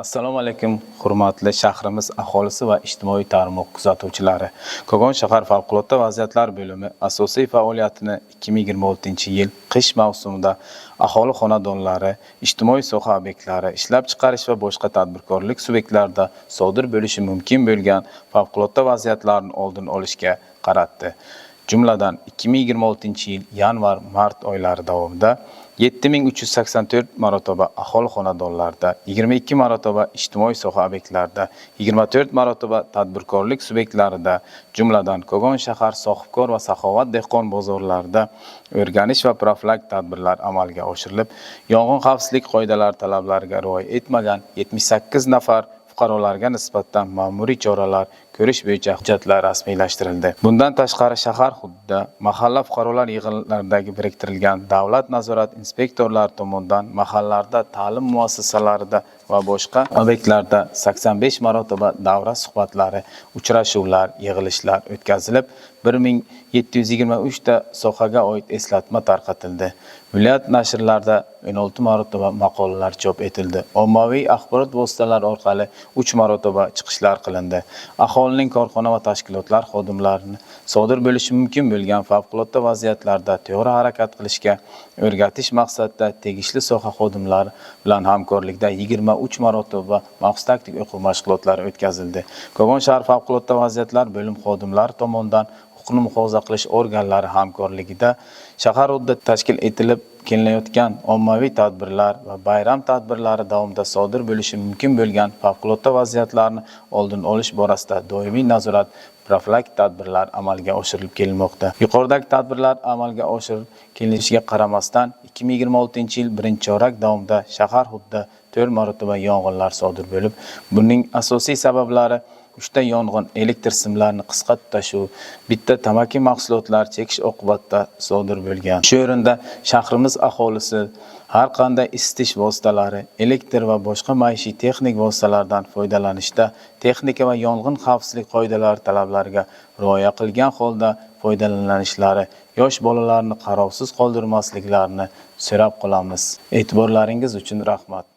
Assalomu alaykum, hurmatli shahrimiz aholisi va ijtimoiy tarmoq kuzatuvchilari. Kogon shahar favqulodda vaziyatlar bo'limi asosiy faoliyatini 2026-yil qish mavsumida aholi xonadonlari, ijtimoiy soha obyektlari, ishlab chiqarish va boshqa tadbirkorlik subyektlarida sodir bo'lishi mumkin bo'lgan favqulodda vaziyatlarni oldini olishga qaratdi. Jumladan 2026-yil yanvar-mart oylari davomida 7384 marotaba aholi xonadonlarida, 22 marotaba ijtimoiy soha obyektlarida, 24 marotaba tadbirkorlik subyektlarida, jumladan Kogon shahar sohibkor va saxovat dehqon bozorlarida o'rganish va profilaktik tadbirlar amalga oshirilib, yong'in xavfsizlik qoidalari talablariga rioya etmagan 78 nafar fuqarolarga nisbatan ma'muriy choralar ko'rish bo'yicha hujjatlar rasmiylashtirildi. Bundan tashqari shahar hududida mahalla fuqarolar yig'inlaridagi biriktirilgan davlat nazorat inspektorlari tomonidan mahallalarda, ta'lim muassasalarida va boshqa obyektlarda 85 marotaba davra suhbatlari, uchrashuvlar, yig'ilishlar o'tkazilib, 1723 ta sohaga oid eslatma tarqatildi. Viloyat nashrlarida 16 marotaba maqolalar chop etildi. Ommaviy axborot vositalari orqali 3 marotaba chiqishlar qilindi. Aholining korxona va tashkilotlar xodimlarini sodir bo'lishi mumkin bo'lgan favqulodda vaziyatlarda to'g'ri harakat qilishga o'rgatish maqsadida tegishli soha xodimlari bilan hamkorlikda 23 marotaba maxsus taktik o'quv mashg'ulotlari o'tkazildi. Kogon shahar favqulodda vaziyatlar bo'lim xodimlari tomonidan huquqni muhofaza qilish organlari hamkorligida shahar hududida tashkil etilib kelinayotgan ommaviy tadbirlar va bayram tadbirlari davomida sodir bo'lishi mumkin bo'lgan favqulodda vaziyatlarni oldini olish borasida doimiy nazorat, profilaktik tadbirlar amalga oshirilib kelinmoqda. Yuqoridagi tadbirlar amalga oshirib kelinishiga qaramasdan 2026-yil birinchi chorak davomida shahar hududida 4 marotaba yong'inlar sodir bo'lib, buning asosiy sabablari 3 ta yong'in elektr simlarini qisqa tutashuv, bitta tamaki mahsulotlar chekish oqibatida sodir bo'lgan. Shu o'rinda shahrimiz aholisi har qanday isitish vositalari, elektr va boshqa maishiy texnik vositalardan foydalanishda texnika va yong'in xavfsizlik qoidalari talablariga rioya qilgan holda foydalanishlari, yosh bolalarni qarovsiz qoldirmasliklarini so'rab qolamiz. E'tiborlaringiz uchun rahmat.